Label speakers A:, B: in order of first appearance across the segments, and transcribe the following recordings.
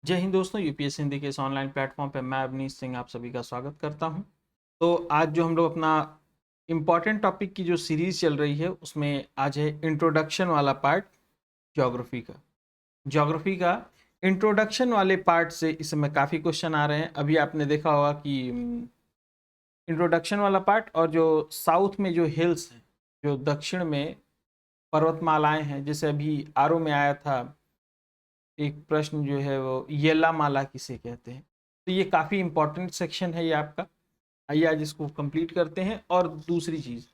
A: जय हिंद दोस्तों, यूपीएससी हिंदी के इस ऑनलाइन प्लेटफॉर्म पे मैं अवनीश सिंह आप सभी का स्वागत करता हूं। तो आज जो हम लोग अपना इम्पॉर्टेंट टॉपिक की जो सीरीज चल रही है उसमें आज है इंट्रोडक्शन वाला पार्ट। ज्योग्राफी का इंट्रोडक्शन वाले पार्ट से इस समय काफ़ी क्वेश्चन आ रहे हैं। अभी आपने देखा होगा कि इंट्रोडक्शन वाला पार्ट और जो साउथ में जो हिल्स हैं, जो दक्षिण में पर्वतमालाएं हैं, जैसे अभी आरओ में आया था एक प्रश्न जो है वो येला माला किसे कहते हैं। तो ये काफ़ी इंपॉर्टेंट सेक्शन है ये आपका। आइए आज इसको कंप्लीट करते हैं। और दूसरी चीज़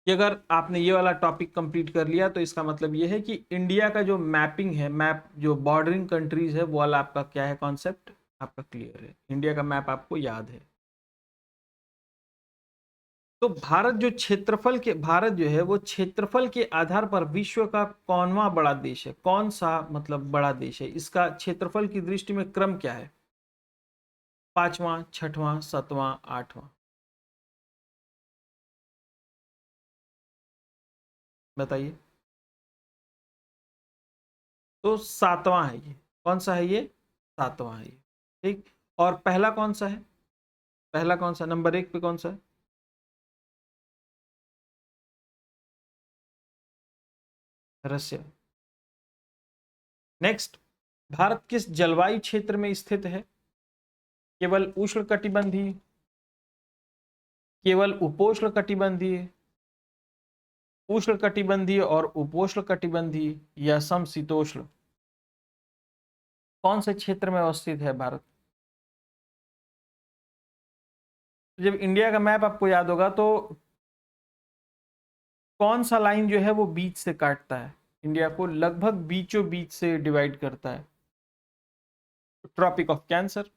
A: कि अगर आपने ये वाला टॉपिक कंप्लीट कर लिया तो इसका मतलब ये है कि इंडिया का जो मैपिंग है, मैप जो बॉर्डरिंग कंट्रीज है, वो वाला आपका क्या है, कॉन्सेप्ट आपका क्लियर है। इंडिया का मैप आपको याद है। तो भारत जो है वो क्षेत्रफल के आधार पर विश्व का कौनवा बड़ा देश है। कौन सा मतलब बड़ा देश है, इसका क्षेत्रफल की दृष्टि में क्रम क्या है? पांचवा, छठवां, सातवां, आठवां? बताइए। तो सातवां है ये। कौन सा है ये? सातवां है ये। ठीक। और पहला कौन सा है? पहला कौन सा, नंबर एक पे कौन सा है? रसिया। नेक्स्ट, भारत किस जलवायु क्षेत्र में स्थित है? केवल उष्ण कटिबंधीय, केवल उपोष्ण कटिबंधीय, उष्ण कटिबंधीय और उपोष्ण कटिबंधीय, या समशीतोष्ण? कौन से क्षेत्र में अवस्थित है भारत? तो जब इंडिया का मैप आपको याद होगा तो कौन सा लाइन जो है वो बीच से काटता है, इंडिया को लगभग बीचों बीच से डिवाइड करता है? Tropic of Cancer.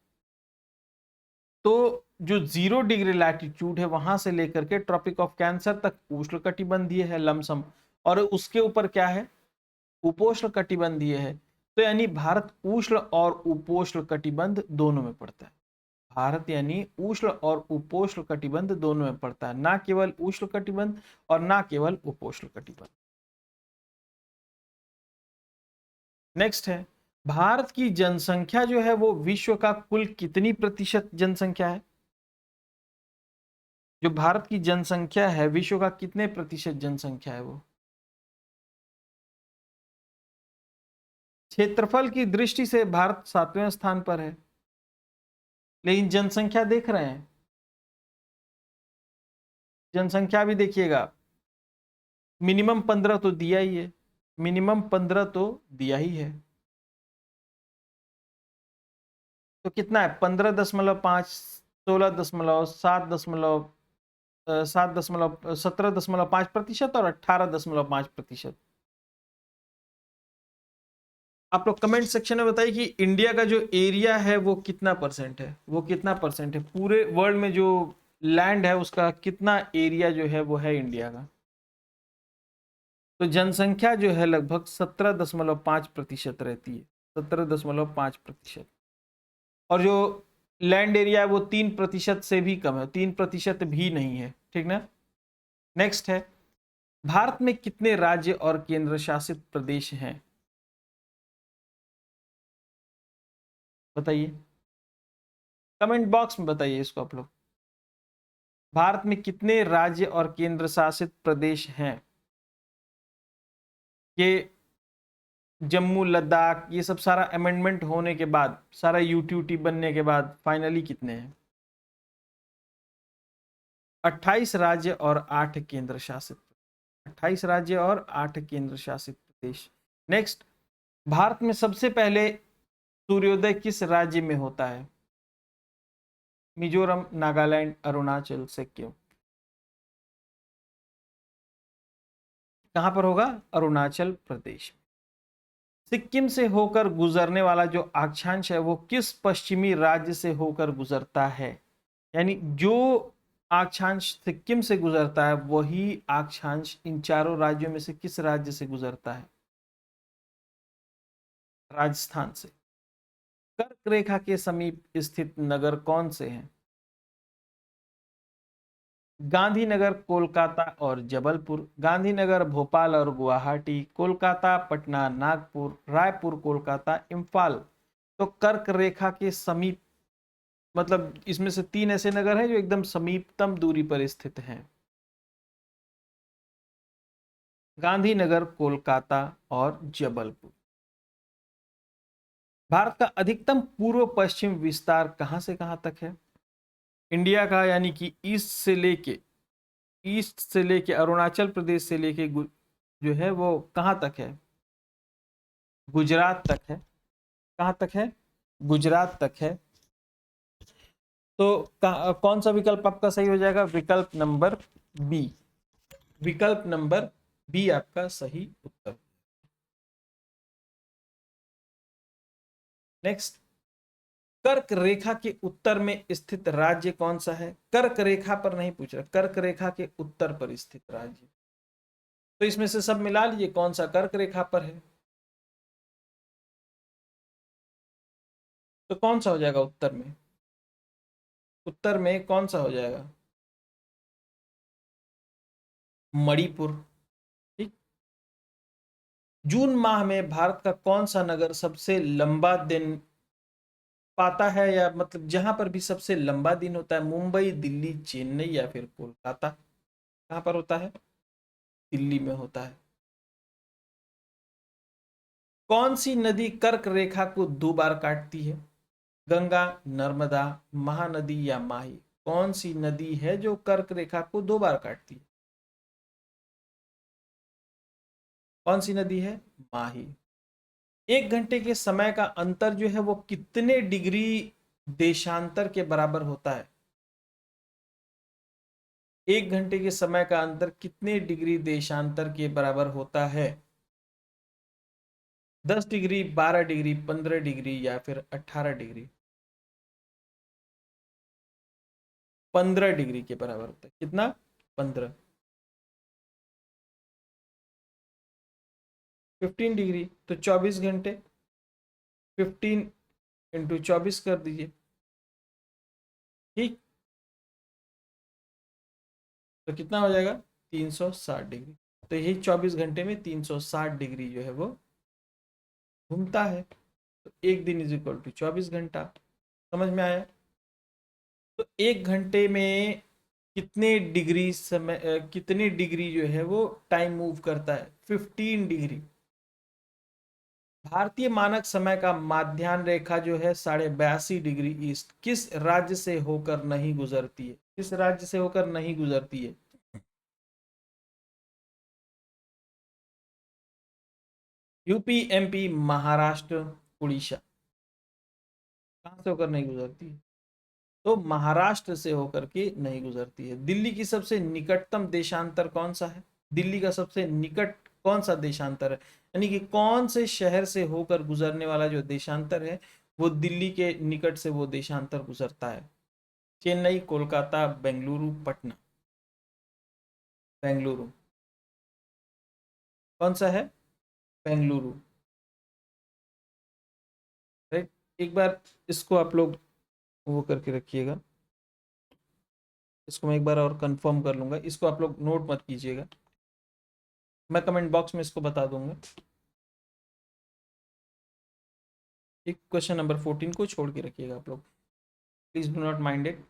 A: तो जो 0 डिग्री लैटिट्यूड है वहां से लेकर के ट्रॉपिक ऑफ कैंसर तक उष्ण कटिबंधीय है लमसम, और उसके ऊपर क्या है, उपोष्ण कटिबंधीय है। तो यानी भारत उष्ण और उपोष्ण कटिबंध दोनों में पड़ता है। भारत यानी उष्ण और उपोष्ण कटिबंध दोनों में पड़ता है, ना केवल उष्ण कटिबंध और ना केवल उपोष्ण कटिबंध। नेक्स्ट है, भारत की जनसंख्या जो है वो विश्व का कुल कितनी प्रतिशत जनसंख्या है? जो भारत की जनसंख्या है विश्व का कितने प्रतिशत जनसंख्या है वो? क्षेत्रफल की दृष्टि से भारत 7वें स्थान पर है, लेकिन जनसंख्या देख रहे हैं, जनसंख्या भी देखिएगा, मिनिमम 15 तो दिया ही है, मिनिमम 15 तो दिया ही है। तो कितना है? 15.5, 16.7, 17.5% और 18.5%। आप लोग कमेंट सेक्शन में बताइए कि इंडिया का जो एरिया है वो कितना परसेंट है, वो कितना परसेंट है पूरे वर्ल्ड में जो लैंड है उसका कितना एरिया जो है वो है इंडिया का? तो जनसंख्या जो है लगभग 17.5% रहती है, 17.5%। और जो लैंड एरिया है वो 3% से भी कम है, 3% भी नहीं है, ठीक ना। नेक्स्ट है, भारत में कितने राज्य और केंद्र शासित प्रदेश हैं? बताइए, कमेंट बॉक्स में बताइए इसको आप लोग। भारत में कितने राज्य और केंद्र शासित प्रदेश हैं? ये जम्मू लद्दाख ये सब सारा अमेंडमेंट होने के बाद, सारा यूटीटी बनने के बाद फाइनली कितने हैं? 28 राज्य और 8 केंद्र शासित, 28 राज्य और 8 केंद्र शासित प्रदेश। नेक्स्ट, भारत में सबसे पहले सूर्योदय किस राज्य में होता है? मिजोरम, नागालैंड, अरुणाचल, सिक्किम? कहां पर होगा? अरुणाचल प्रदेश। सिक्किम से होकर गुजरने वाला जो अक्षांश है वो किस पश्चिमी राज्य से होकर गुजरता है? यानी जो अक्षांश सिक्किम से गुजरता है वही अक्षांश इन चारों राज्यों में से किस राज्य से गुजरता है? राजस्थान से। कर्क रेखा के समीप स्थित नगर कौन से हैं? गांधीनगर, कोलकाता और जबलपुर, गांधीनगर भोपाल और गुवाहाटी, कोलकाता पटना नागपुर, रायपुर कोलकाता इम्फाल। तो कर्क रेखा के समीप, मतलब इसमें से 3 ऐसे नगर हैं जो एकदम समीपतम दूरी पर स्थित हैं। गांधीनगर, कोलकाता और जबलपुर। भारत का अधिकतम पूर्व पश्चिम विस्तार कहां से कहां तक है? इंडिया का, यानी कि ईस्ट से लेके अरुणाचल प्रदेश से लेके जो है वो कहां तक है? गुजरात तक है। कहां तक है? गुजरात तक है। तो कौन सा विकल्प आपका सही हो जाएगा? विकल्प नंबर बी। विकल्प नंबर बी आपका सही उत्तर। नेक्स्ट, कर्क रेखा के उत्तर में स्थित राज्य कौन सा है? कर्क रेखा पर नहीं पूछ रहा, कर्क रेखा के उत्तर पर स्थित राज्य। तो इसमें से सब मिला लीजिए, कौन सा कर्क रेखा पर है? तो कौन सा हो जाएगा उत्तर में? उत्तर में कौन सा हो जाएगा? मणिपुर। ठीक। जून माह में भारत का कौन सा नगर सबसे लंबा दिन पाता है, या मतलब जहां पर भी सबसे लंबा दिन होता है? मुंबई, दिल्ली, चेन्नई या फिर कोलकाता? कहां पर होता है? दिल्ली में होता है। कौन सी नदी कर्क रेखा को 2 बार काटती है? गंगा, नर्मदा, महानदी या माही? कौन सी नदी है जो कर्क रेखा को 2 बार काटती है? कौन सी नदी है? माही। 1 घंटे के समय का अंतर जो है वो कितने डिग्री देशांतर के बराबर होता है? 1 घंटे के समय का अंतर कितने डिग्री देशांतर के बराबर होता है? 10 डिग्री, 12 डिग्री, 15 डिग्री या फिर 18 डिग्री? 15 डिग्री के बराबर होता है। कितना? 15। 15 डिग्री तो 24 घंटे। 15 × 24 कर दीजिए। ठीक। तो कितना हो जाएगा? 360 डिग्री। तो यही 24 घंटे में 360 डिग्री जो है वो घूमता है। तो एक दिन इज इक्वल टू 24 घंटा। समझ में आया? तो 1 घंटे में कितने डिग्री जो है वो टाइम मूव करता है? 15 डिग्री। भारतीय मानक समय का माध्यान्ह रेखा जो है 82.5 डिग्री ईस्ट किस राज्य से होकर नहीं गुजरती है? किस राज्य से होकर नहीं गुजरती है? UP, MP, Maharashtra, Orissa? कहां से होकर नहीं गुजरती है? तो महाराष्ट्र से होकर के नहीं गुजरती है। दिल्ली की सबसे निकटतम देशांतर कौन सा है? दिल्ली का सबसे निकट कौन सा देशांतर है, यानी कि कौन से शहर से होकर गुजरने वाला जो देशांतर है वो दिल्ली के निकट से वो देशांतर गुजरता है? चेन्नई, कोलकाता, बेंगलुरु, पटना? बेंगलुरु। कौन सा है? बेंगलुरु। राइट। एक बार इसको आप लोग वो करके रखिएगा, इसको मैं एक बार और कंफर्म कर लूंगा, इसको आप लोग नोट मत कीजिएगा, मैं कमेंट बॉक्स में इसको बता दूंगा। एक क्वेश्चन नंबर 14 को छोड़ के रखिएगा आप लोग, please do not mind it.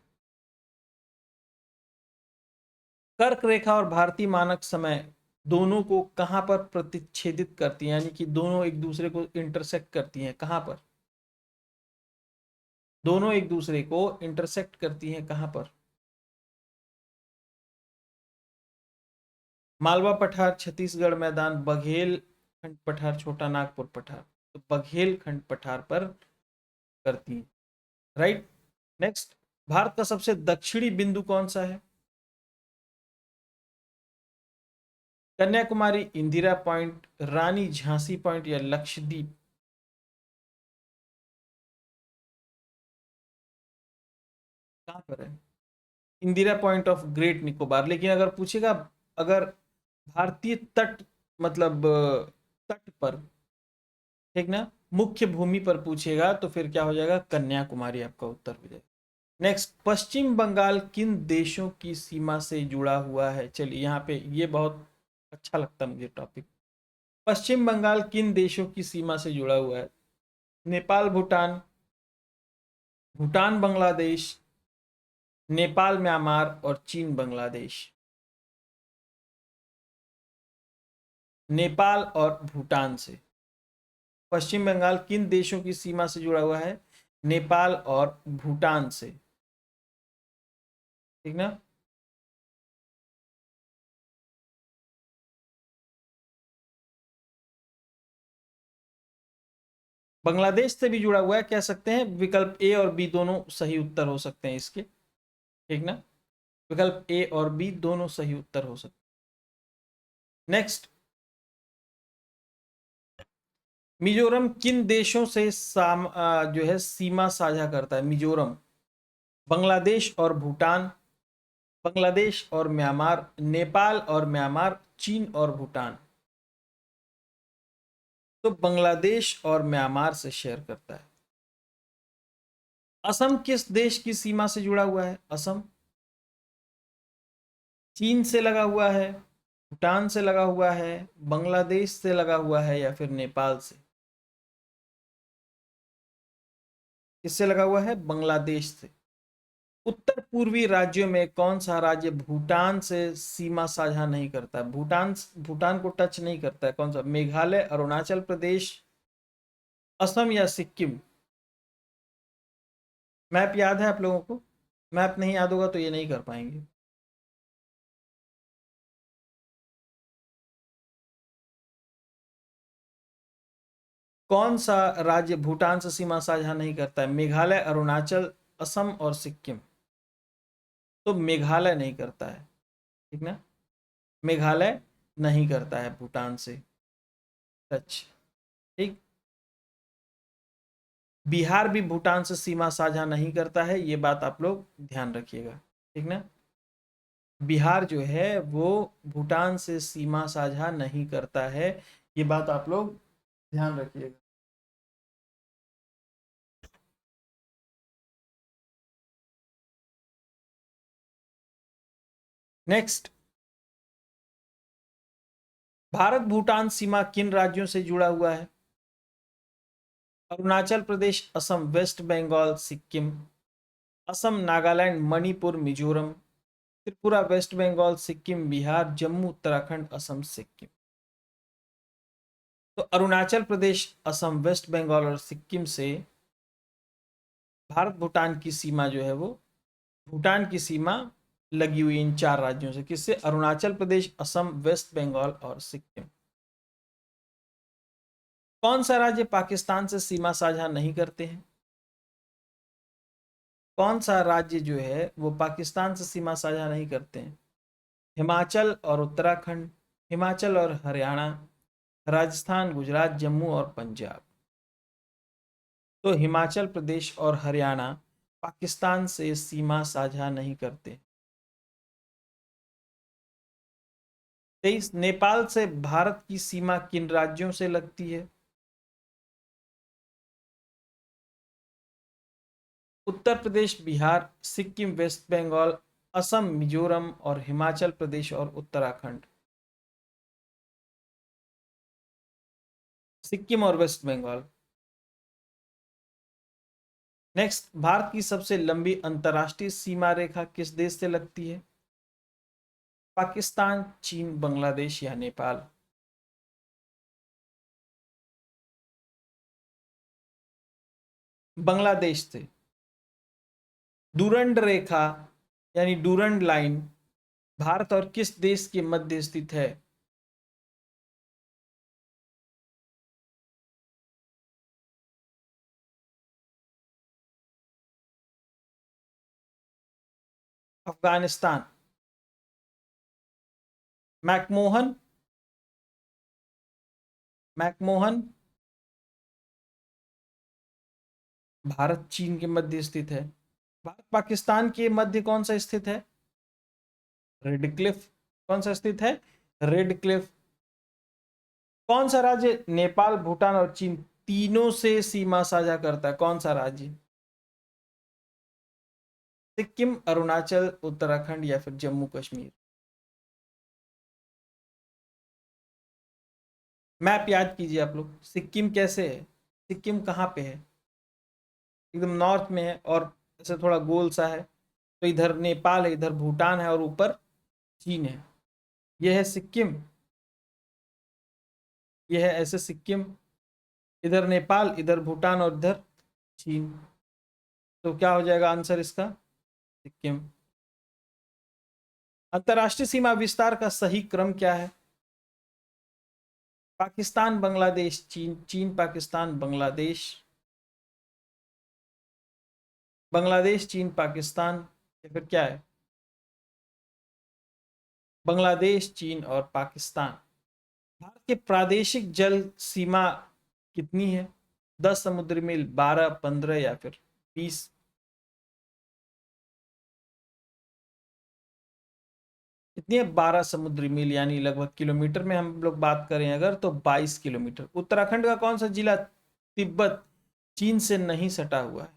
A: कर्क रेखा और भारतीय मानक समय दोनों को कहां पर प्रतिच्छेदित करती हैं, यानी कि दोनों एक दूसरे को इंटरसेक्ट करती हैं, कहां पर? दोनों एक दूसरे को इंटरसेक्ट करती हैं कहां पर? मालवा पठार, छत्तीसगढ़ मैदान, बघेल खंड पठार, छोटा नागपुर पठार? तो बघेल खंड पठार पर करती है। राइट। नेक्स्ट, भारत का सबसे दक्षिणी बिंदु कौन सा है? कन्याकुमारी, इंदिरा पॉइंट, रानी झांसी पॉइंट या लक्षद्वीप? कहां पर है? Indira point of great Nicobar. लेकिन अगर पूछेगा, अगर भारतीय तट, मतलब तट पर, ठीक ना, मुख्य भूमि पर पूछेगा तो फिर क्या हो जाएगा? कन्याकुमारी आपका उत्तर हो जाएगा। नेक्स्ट, पश्चिम बंगाल किन देशों की सीमा से जुड़ा हुआ है? चलिए यहाँ पे ये बहुत अच्छा लगता है मुझे टॉपिक। पश्चिम बंगाल किन देशों की सीमा से जुड़ा हुआ है? नेपाल भूटान, भूटान बांग्लादेश, नेपाल म्यांमार और चीन बांग्लादेश। नेपाल और भूटान से। पश्चिम बंगाल किन देशों की सीमा से जुड़ा हुआ है? नेपाल और भूटान से। ठीक ना? बांग्लादेश से भी जुड़ा हुआ है, कह सकते हैं। विकल्प ए और बी दोनों सही उत्तर हो सकते हैं इसके। ठीक ना? विकल्प ए और बी दोनों सही उत्तर हो सकते हैं। नेक्स्ट, मिजोरम किन देशों से जो है सीमा साझा करता है? मिजोरम बांग्लादेश और भूटान, बांग्लादेश और म्यांमार, नेपाल और म्यांमार, चीन और भूटान। तो बांग्लादेश और म्यांमार से शेयर करता है। असम किस देश की सीमा से जुड़ा हुआ है? असम चीन से लगा हुआ है, भूटान से लगा हुआ है, बांग्लादेश से लगा हुआ है, या फिर नेपाल से? किससे लगा हुआ है? बांग्लादेश से। उत्तर पूर्वी राज्यों में कौन सा राज्य भूटान से सीमा साझा नहीं करता है? भूटान भूटान को टच नहीं करता है, कौन सा? मेघालय, अरुणाचल प्रदेश, असम या सिक्किम? मैप याद है आप लोगों को? मैप नहीं याद होगा तो ये नहीं कर पाएंगे। कौन सा राज्य भूटान से सीमा साझा नहीं करता है? मेघालय, अरुणाचल, असम और सिक्किम। तो मेघालय नहीं करता है। ठीक ना? मेघालय नहीं करता है भूटान से टच। ठीक। बिहार भी भूटान से सीमा साझा नहीं करता है, ये बात आप लोग ध्यान रखिएगा। ठीक ना? बिहार जो है वो भूटान से सीमा साझा नहीं करता है, ये बात आप लोग ध्यान रखिएगा। नेक्स्ट, भारत भूटान सीमा किन राज्यों से जुड़ा हुआ है? अरुणाचल प्रदेश, असम, वेस्ट बंगाल, सिक्किम। असम, नागालैंड, मणिपुर, मिजोरम, त्रिपुरा, वेस्ट बंगाल, सिक्किम, बिहार, जम्मू, उत्तराखंड, असम, सिक्किम। तो अरुणाचल प्रदेश, असम, वेस्ट बंगाल और सिक्किम से भारत भूटान की सीमा जो है वो, भूटान की सीमा लगी हुई इन चार राज्यों से। किससे? अरुणाचल प्रदेश, असम, वेस्ट बंगाल और सिक्किम। कौन सा राज्य पाकिस्तान से सीमा साझा नहीं करते हैं? कौन सा राज्य जो है वो पाकिस्तान से सीमा साझा नहीं करते हैं? हिमाचल और उत्तराखंड, हिमाचल और हरियाणा, राजस्थान, गुजरात, जम्मू और पंजाब। तो हिमाचल प्रदेश और हरियाणा पाकिस्तान से सीमा साझा नहीं करते। 23, नेपाल से भारत की सीमा किन राज्यों से लगती है? उत्तर प्रदेश, बिहार, सिक्किम, वेस्ट बंगाल, असम, मिजोरम और हिमाचल प्रदेश और उत्तराखंड। सिक्किम और वेस्ट बंगाल। नेक्स्ट, भारत की सबसे लंबी अंतरराष्ट्रीय सीमा रेखा किस देश से लगती है? पाकिस्तान, चीन, बांग्लादेश या नेपाल? बांग्लादेश से। डूरंड रेखा यानी डूरंड लाइन भारत और किस देश के मध्य स्थित है? अफगानिस्तान। मैकमोहन, मैकमोहन भारत चीन के मध्य स्थित है। भारत पाकिस्तान के मध्य कौन सा स्थित है? Red Cliff. कौन सा स्थित है? Red Cliff. कौन सा राज्य नेपाल, भूटान और चीन तीनों से सीमा साझा करता है? कौन सा राज्य? सिक्किम, अरुणाचल, उत्तराखंड या फिर जम्मू कश्मीर? मैप याद कीजिए आप लोग। सिक्किम कैसे है? सिक्किम कहाँ पे है? एकदम नॉर्थ में है और ऐसे थोड़ा गोल सा है। तो इधर नेपाल है, इधर भूटान है और ऊपर चीन है। यह है सिक्किम, यह है ऐसे सिक्किम, इधर नेपाल, इधर भूटान और इधर चीन। तो क्या हो जाएगा आंसर इसका? सिक्किम। अंतर्राष्ट्रीय सीमा विस्तार का सही क्रम क्या है? पाकिस्तान बांग्लादेश चीन, चीन पाकिस्तान बांग्लादेश, बांग्लादेश चीन पाकिस्तान, या फिर क्या है? बांग्लादेश चीन और पाकिस्तान। भारत के प्रादेशिक जल सीमा कितनी है? 10 समुद्री मील, 12, 15 या फिर 20? कितनी है? 12 समुद्री मील, यानी लगभग किलोमीटर में हम लोग बात करें अगर तो 22 किलोमीटर। उत्तराखंड का कौन सा जिला तिब्बत चीन से नहीं सटा हुआ है?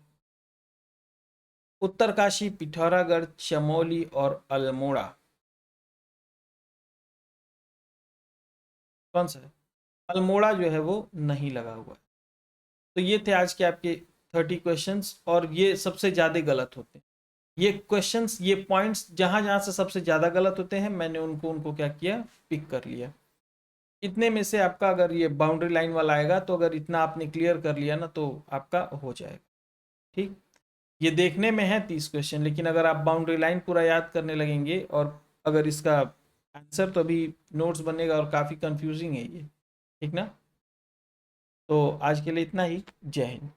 A: उत्तरकाशी, पिथौरागढ़, चमोली और अल्मोड़ा। कौन सा है? अल्मोड़ा जो है वो नहीं लगा हुआ है। तो ये थे आज के आपके 30 क्वेश्चंस, और ये सबसे ज़्यादा गलत होते हैं। ये क्वेश्चंस, ये पॉइंट्स जहां जहां से सबसे ज़्यादा गलत होते हैं, मैंने उनको उनको क्या किया, पिक कर लिया। इतने में से आपका अगर ये बाउंड्री लाइन वाला आएगा, तो अगर इतना आपने क्लियर कर लिया ना, तो आपका हो जाएगा। ठीक, ये देखने में है 30 क्वेश्चन, लेकिन अगर आप बाउंड्री लाइन पूरा याद करने लगेंगे, और अगर इसका आंसर तो अभी नोट्स बनेगा और काफ़ी कंफ्यूजिंग है ये। ठीक ना? तो आज के लिए इतना ही। जय हिंद।